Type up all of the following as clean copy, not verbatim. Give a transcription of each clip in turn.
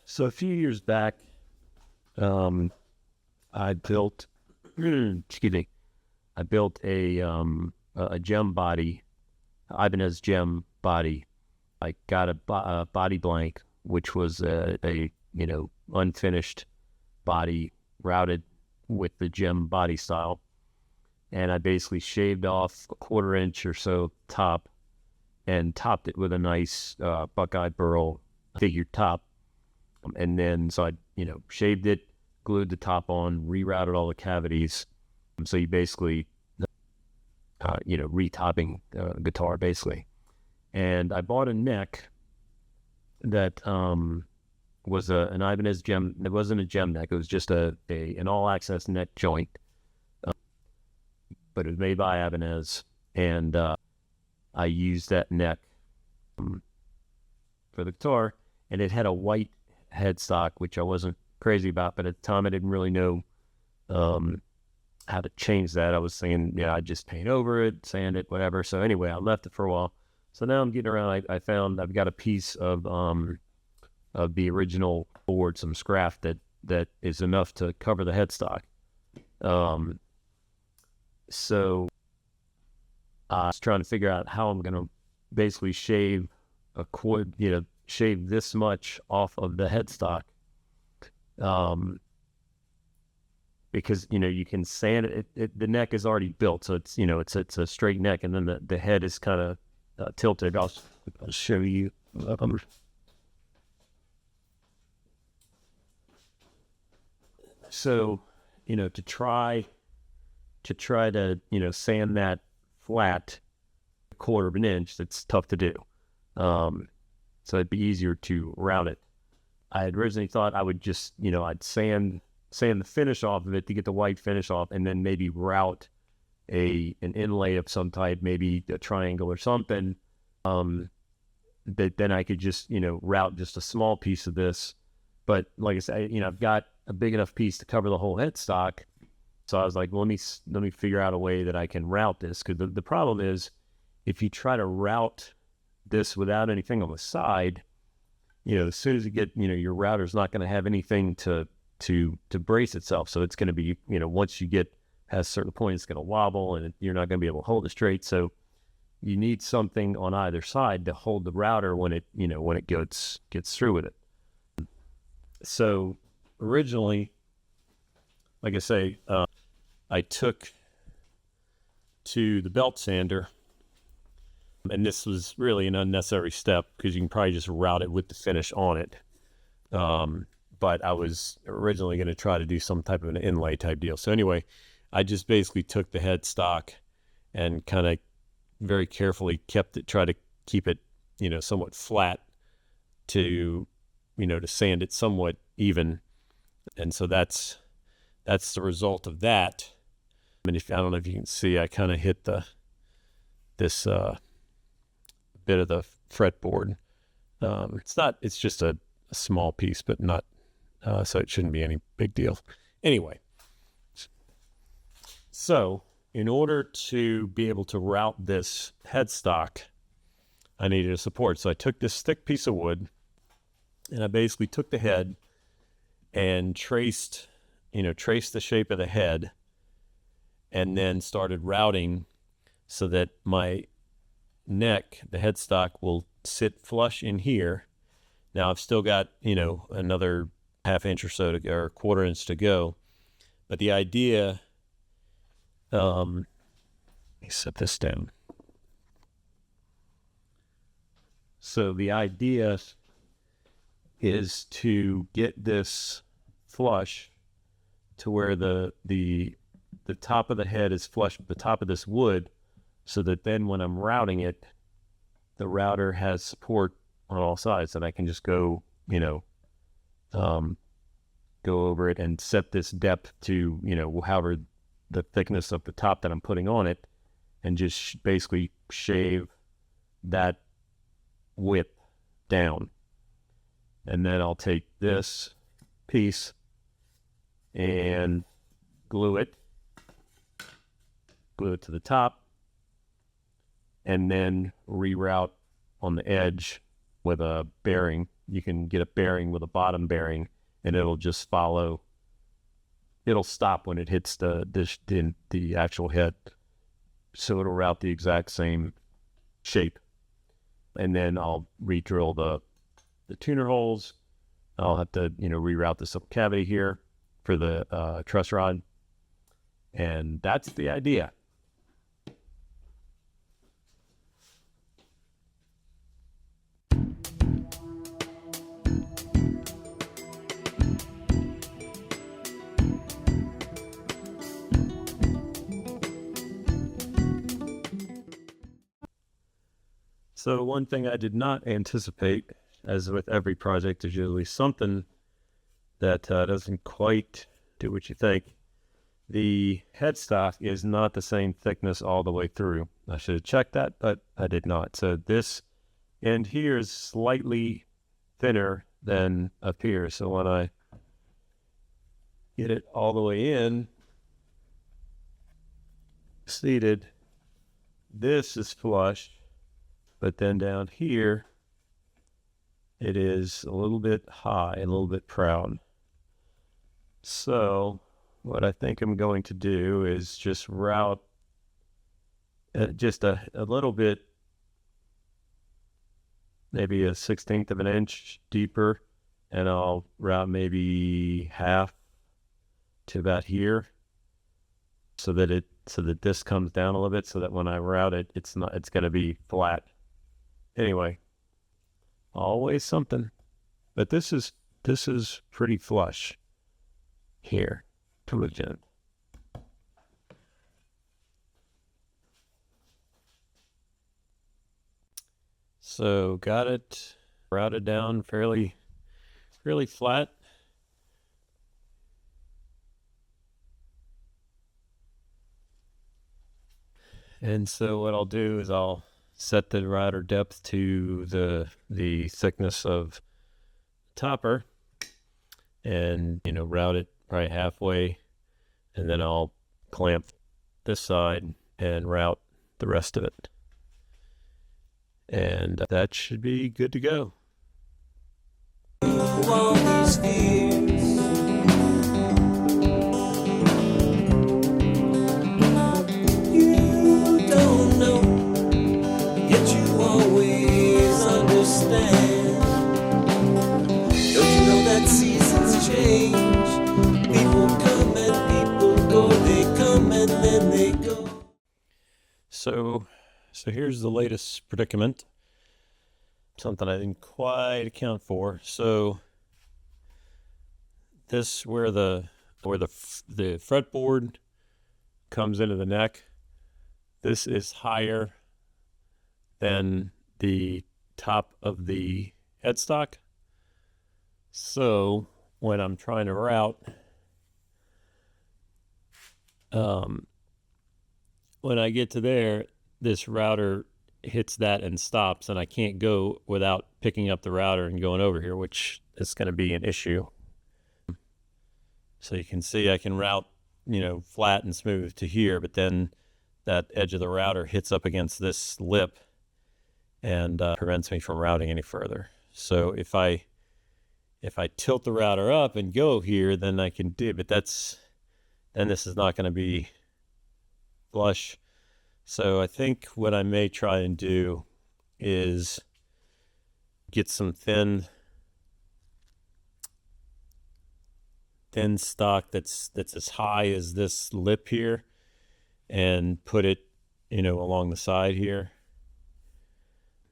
So a few years back, I built, excuse me, I built a gem body, Ibanez Jem body. I got a body blank, which was a unfinished body routed with the gem body style, and I basically shaved off a 1/4 inch or so top and topped it with a nice Buckeye Burl figured top. And then, so I, shaved it, glued the top on, rerouted all the cavities. So you basically, retopping the guitar basically. And I bought a neck that was an Ibanez Jem. It wasn't a gem neck. It was just an all-access neck joint. But it was made by Ibanez. And I used that neck for the guitar. And it had a white headstock, which I wasn't crazy about, but at the time I didn't really know how to change that. I was saying, I'd just paint over it, sand it, whatever. So anyway, I left it for a while. So now I'm getting around. I found I've got a piece of the original board, some scrap that is enough to cover the headstock. So I was trying to figure out how I'm going to basically shave shave this much off of the headstock, because you can sand it. The neck is already built, so it's a straight neck, and then the head is kind of tilted. I'll show you. So to try to sand that flat 1/4 of an inch, that's tough to do. So it'd be easier to route it. I had originally thought I would just, I'd sand the finish off of it to get the white finish off, and then maybe route an inlay of some type, maybe a triangle or something. That then I could just, route just a small piece of this. But like I said, I've got a big enough piece to cover the whole headstock. So I was like, well, let me figure out a way that I can route this, because the problem is, if you try to route this without anything on the side, as soon as you get, your router's not going to have anything to brace itself. So it's going to be, once you get past a certain point, it's going to wobble, and you're not going to be able to hold it straight. So you need something on either side to hold the router when it gets through with it. So originally, like I say, I took to the belt sander. And this was really an unnecessary step, because you can probably just route it with the finish on it. But I was originally going to try to do some type of an inlay type deal. So anyway, I just basically took the headstock and kind of very carefully tried to keep it, somewhat flat to sand it somewhat even. And so that's the result of that. I mean, I don't know if you can see, I kind of hit this bit of the fretboard. It's just a small piece, but not, so it shouldn't be any big deal. Anyway, so in order to be able to route this headstock, I needed a support. So I took this thick piece of wood, and I basically took the head and traced the shape of the head, and then started routing so that my neck, the headstock, will sit flush in here. Now I've still got, another 1/2 inch or so or 1/4 inch to go. But the idea, let me set this down. So the idea is to get this flush to where the top of the head is flush with the top of this wood, so that then when I'm routing it, the router has support on all sides, and I can just go over it and set this depth to, however the thickness of the top that I'm putting on it, and just basically shave that width down. And then I'll take this piece and glue it to the top, and then reroute on the edge with a bearing you can get a bearing with a bottom bearing, and it'll just follow. It'll stop when it hits the actual head, so it'll route the exact same shape. And then I'll re-drill the tuner holes. I'll have to reroute this up cavity here for the truss rod, and that's the idea. So one thing I did not anticipate, as with every project, there's usually something that doesn't quite do what you think. The headstock is not the same thickness all the way through. I should have checked that, but I did not. So this end here is slightly thinner than up here. So when I get it all the way in, seated, this is flush. But then down here, it is a little bit high, a little bit proud. So what I think I'm going to do is just route just a little bit, maybe a 1/16 of an inch deeper, and I'll route maybe half to about here, so that this comes down a little bit, so that when I route it, it's going to be flat. Anyway, always something, but this is pretty flush here to look at. So got it routed down fairly flat. And so what I'll do is I'll set the router depth to the thickness of topper, and route it probably halfway, and then I'll clamp this side and route the rest of it, and that should be good to go. So here's the latest predicament. Something I didn't quite account for. So this where the fretboard comes into the neck, this is higher than the top of the headstock. So when I'm trying to route, when I get to there, this router hits that and stops, and I can't go without picking up the router and going over here, which is going to be an issue. So you can see I can route, flat and smooth to here, but then that edge of the router hits up against this lip and prevents me from routing any further. So if I tilt the router up and go here, then I can do, but then this is not going to be flush. So I think what I may try and do is get some thin stock that's as high as this lip here, and put it, along the side here,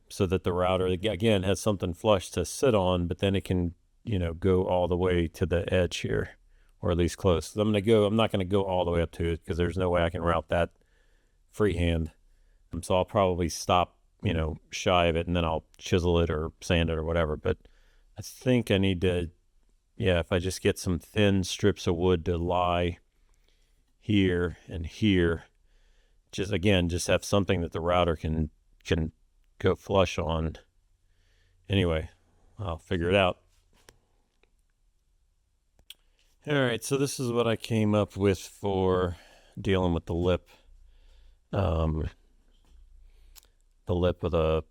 so that the router again has something flush to sit on, but then it can, go all the way to the edge here, or at least close. So I'm not going to go all the way up to it, because there's no way I can route that freehand. So I'll probably stop, shy of it, and then I'll chisel it or sand it or whatever. But I think I need to, if I just get some thin strips of wood to lie here and here, just have something that the router can go flush on. Anyway, I'll figure it out. All right, so this is what I came up with for dealing with the lip. The lip with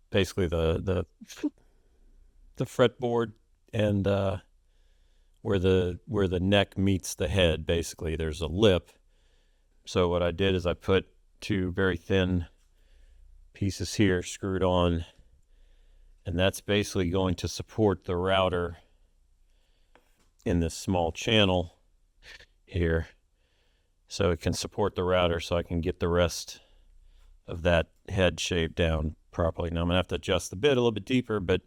basically the fretboard and where the neck meets the head, basically there's a lip. So what I did is I put two very thin pieces here screwed on, and that's basically going to support the router in this small channel here, so it can support the router so I can get the rest of that head shaved down properly. Now I'm gonna have to adjust the bit a little bit deeper, but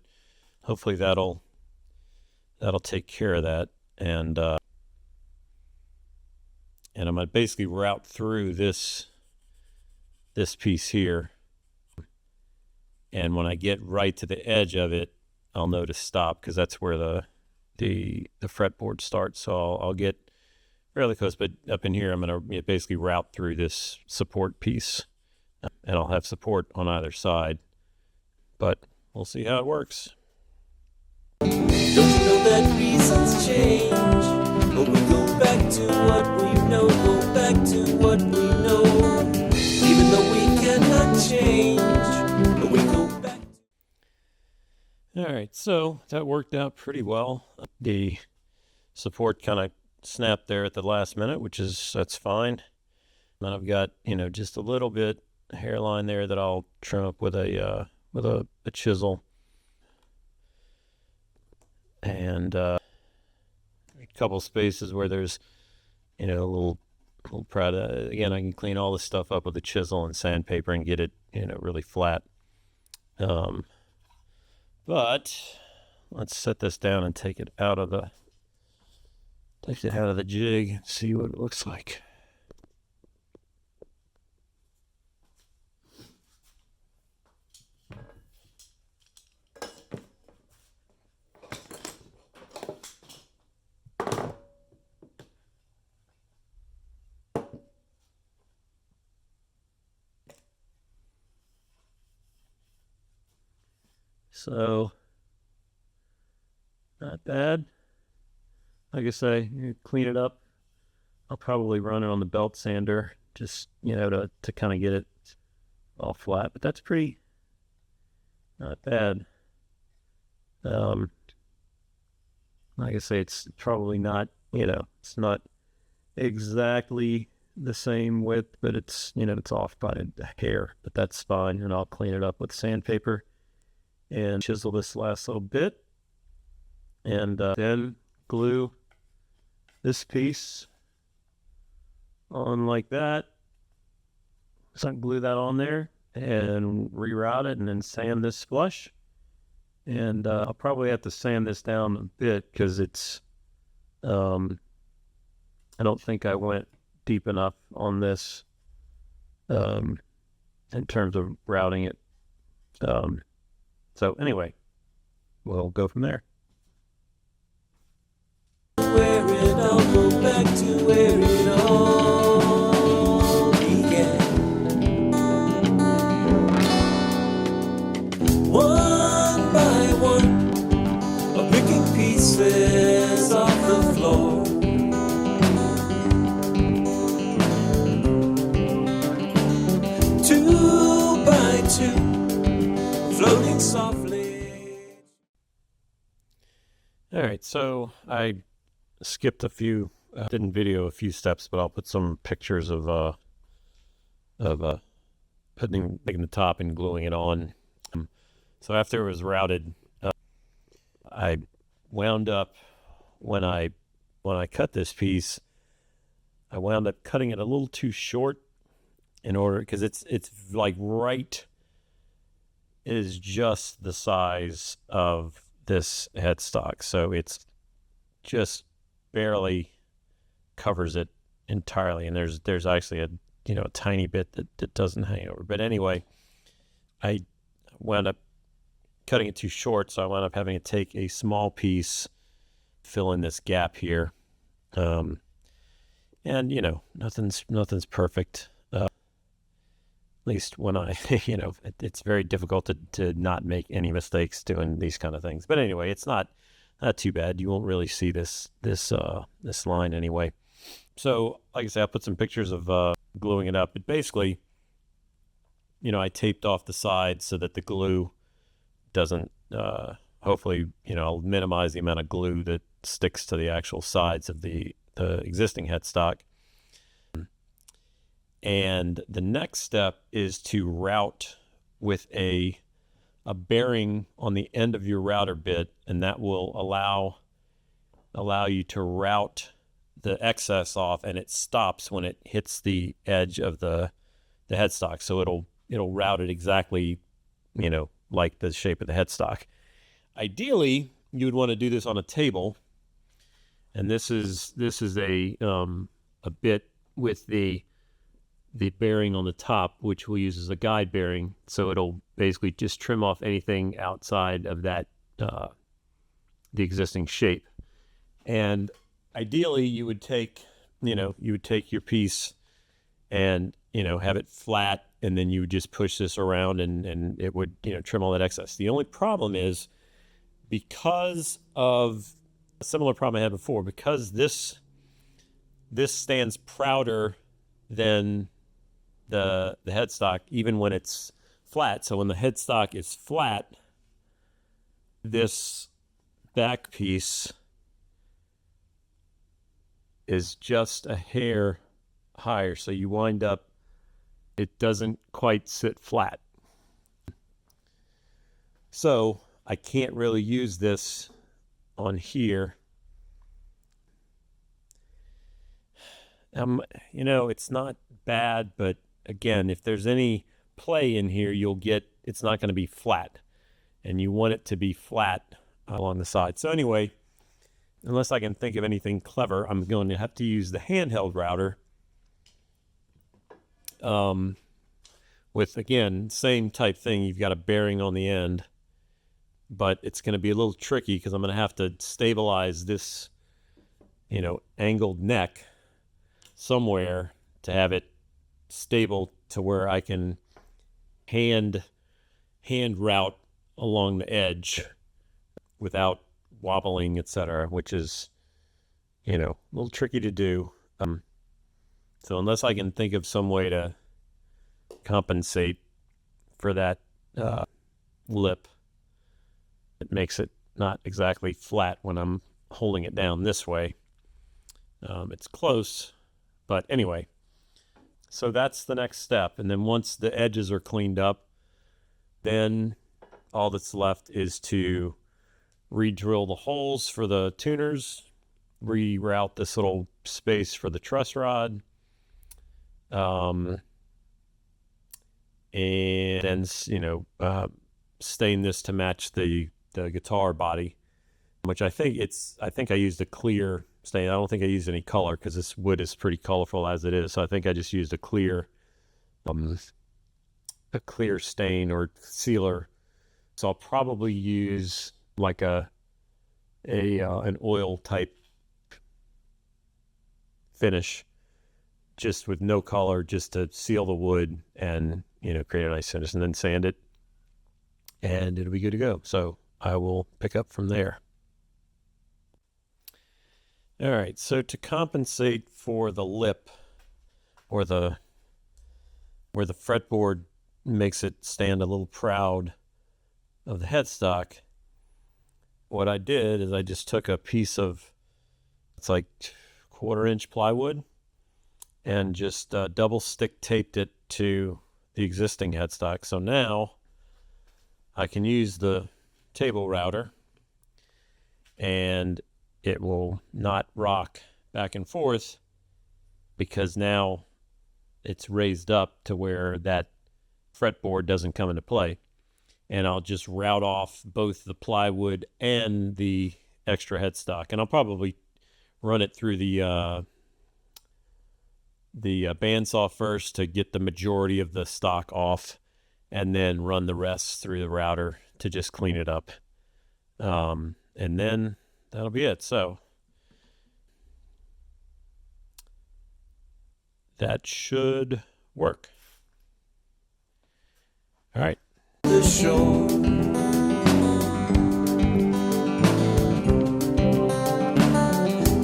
hopefully that'll take care of that. And I'm gonna basically route through this piece here, and when I get right to the edge of it, I'll know to stop, because that's where the fretboard starts. So I'll get fairly close, but up in here I'm gonna basically route through this support piece, and I'll have support on either side, but we'll see how it works. Don't you know that reasons change? But we go back to what we know, go back to what we know. Even though we cannot change, but we go back. All right, so that worked out pretty well. The support kind of snapped there at the last minute, that's fine. And I've got, just a little bit hairline there that I'll trim up with a chisel. And a couple spaces where there's, a little proud. Again, I can clean all this stuff up with a chisel and sandpaper and get it, really flat. But let's set this down and take it out of the jig and see what it looks like. So, not bad. Like I say, you clean it up. I'll probably run it on the belt sander, just, to kind of get it all flat. But that's pretty, not bad. Like I say, it's probably not, it's not exactly the same width, but it's, it's off by a hair. But that's fine, and I'll clean it up with sandpaper and chisel this last little bit, and then glue this piece on like that. So glue that on there and reroute it, and then sand this flush. And I'll probably have to sand this down a bit, because it's I don't think I went deep enough on this in terms of routing it. So anyway, we'll go from there. Where it all go back to where it all began. One by one, I'm picking pieces off the floor. Two by two, floating softly. All right, so I skipped a few, didn't video a few steps, but I'll put some pictures of making the top and gluing it on. So after it was routed, I wound up, when I cut this piece, I wound up cutting it a little too short, in order, because it's like right is just the size of this headstock, so it's just barely covers it entirely, and there's actually a tiny bit that doesn't hang over. But anyway, I wound up cutting it too short, so I wound up having to take a small piece, fill in this gap here, and nothing's perfect. At least when I, it's very difficult to not make any mistakes doing these kind of things. But anyway, it's not too bad. You won't really see this line anyway. So, like I said, I'll put some pictures of gluing it up. But basically, I taped off the sides so that the glue doesn't hopefully, I'll minimize the amount of glue that sticks to the actual sides of the existing headstock. And the next step is to route with a bearing on the end of your router bit, and that will allow you to route the excess off, and it stops when it hits the edge of the headstock. So it'll route it exactly, like the shape of the headstock. Ideally, you would want to do this on a table, and this is a bit with the bearing on the top, which we'll use as a guide bearing. So it'll basically just trim off anything outside of that the existing shape. And ideally, you would take your piece and have it flat, and then you would just push this around, and it would trim all that excess. The only problem is, because of a similar problem I had before, because this stands prouder than the headstock, even when it's flat. So when the headstock is flat, this back piece is just a hair higher. So you wind up, it doesn't quite sit flat. So I can't really use this on here. It's not bad, but again, if there's any play in here, it's not going to be flat, and you want it to be flat along the side. So anyway, unless I can think of anything clever, I'm going to have to use the handheld router with, again, same type thing. You've got a bearing on the end, but it's going to be a little tricky because I'm going to have to stabilize this, angled neck somewhere to have it stable to where I can hand route along the edge without wobbling, etc., which is, a little tricky to do. So unless I can think of some way to compensate for that lip, it makes it not exactly flat when I'm holding it down this way. It's close, but anyway. So that's the next step. And then once the edges are cleaned up, then all that's left is to re-drill the holes for the tuners, reroute this little space for the truss rod, and then, stain this to match the guitar body, which I think I used a clear stain. I don't think I used any color because this wood is pretty colorful as it is. So I think I just used a clear stain or sealer. So I'll probably use like an oil type finish, just with no color, just to seal the wood and create a nice finish, and then sand it, and it'll be good to go. So I will pick up from there. All right, so to compensate for the lip, or where the fretboard makes it stand a little proud of the headstock, what I did is I just took a piece of, it's like 1/4 inch plywood, and just double stick taped it to the existing headstock. So now I can use the table router, and it will not rock back and forth because now it's raised up to where that fretboard doesn't come into play. And I'll just route off both the plywood and the extra headstock. And I'll probably run it through the bandsaw first to get the majority of the stock off, and then run the rest through the router to just clean it up. And then that'll be it. So that should work. All right. The show.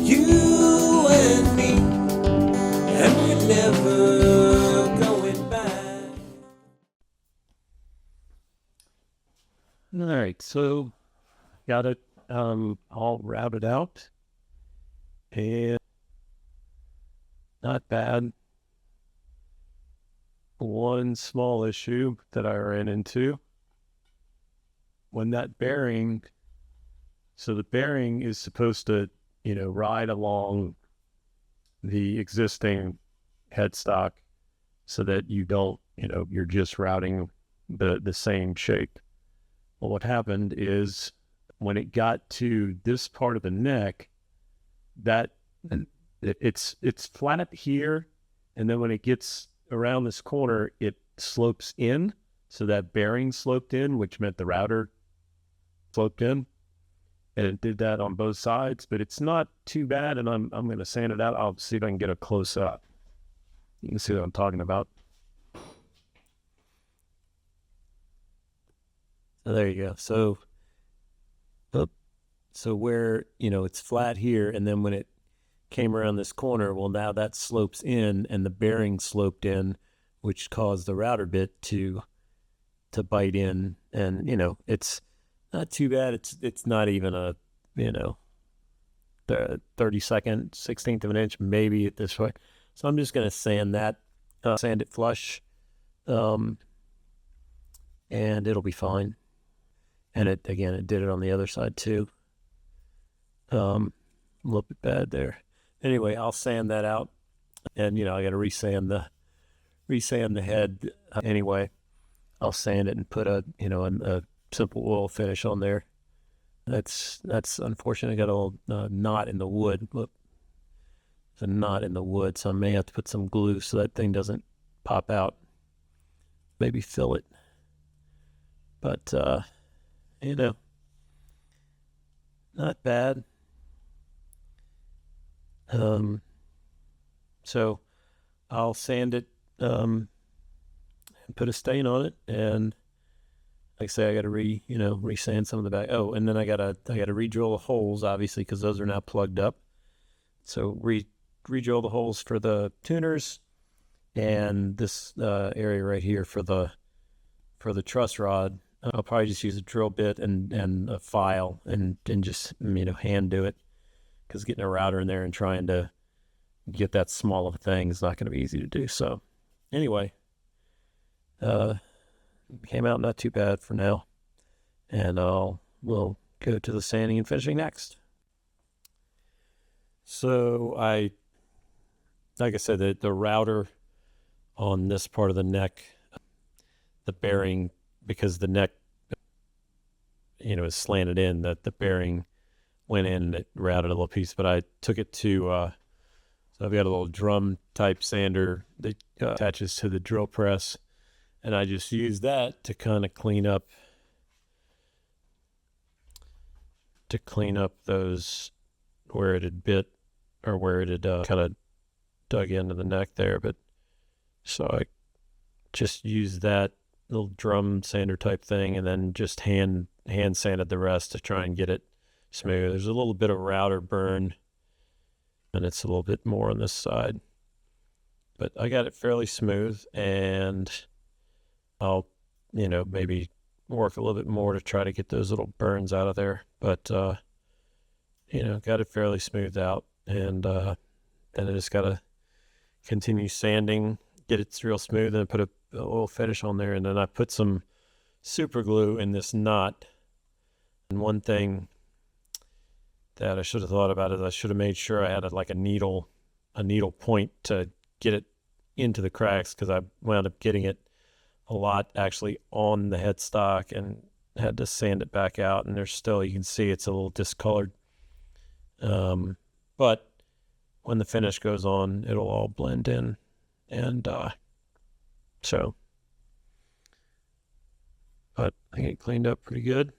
You and me, and we're never going back. All right, so got it all routed out, and not bad. One small issue that I ran into when that bearing, so the bearing is supposed to, ride along the existing headstock so that you don't, you're just routing the same shape. Well, what happened is when it got to this part of the neck, that it's flat here, and then when it gets around this corner, it slopes in, so that bearing sloped in, which meant the router sloped in, and it did that on both sides. But it's not too bad, and I'm going to sand it out. I'll see if I can get a close up. You can see what I'm talking about. So there you go. So where, it's flat here, and then when it came around this corner, well, now that slopes in, and the bearing sloped in, which caused the router bit to bite in. And, it's not too bad. It's not even a, the 32nd, 16th of an inch, maybe at this way. So I'm just going to sand that, sand it flush, and it'll be fine. And it did it on the other side too. A little bit bad there. Anyway, I'll sand that out, and I got to resand the head. Anyway, I'll sand it and put a simple oil finish on there. That's unfortunate. I got a little knot in the wood. Look, there's a knot in the wood, so I may have to put some glue so that thing doesn't pop out. Maybe fill it, but not bad. So I'll sand it, and put a stain on it, and like I say, I got to resand some of the back. Oh, and then I got to re-drill the holes, obviously, because those are now plugged up. So re-drill the holes for the tuners, and this area right here for the truss rod. I'll probably just use a drill bit and a file and just hand do it, because getting a router in there and trying to get that small of a thing is not going to be easy to do. So anyway, came out not too bad for now, and we'll go to the sanding and finishing next. So like I said, the router on this part of the neck, the bearing, because the neck, is slanted in, that the bearing went in and it routed a little piece. But I took it to, so I've got a little drum type sander that attaches to the drill press, and I just used that to kind of clean up those where it had bit, or where it had kind of dug into the neck there. But so I just used that little drum sander type thing, and then just hand sanded the rest to try and get it smooth. There's a little bit of router burn, and it's a little bit more on this side, but I got it fairly smooth, and I'll maybe work a little bit more to try to get those little burns out of there. But got it fairly smoothed out, and then I just gotta continue sanding, get it real smooth, and put a oil finish on there. And then I put some super glue in this knot. And one thing that I should have thought about is I should have made sure I had a needle point to get it into the cracks, because I wound up getting it a lot actually on the headstock and had to sand it back out. And there's still, you can see it's a little discolored. But when the finish goes on, it'll all blend in. And but I think it cleaned up pretty good.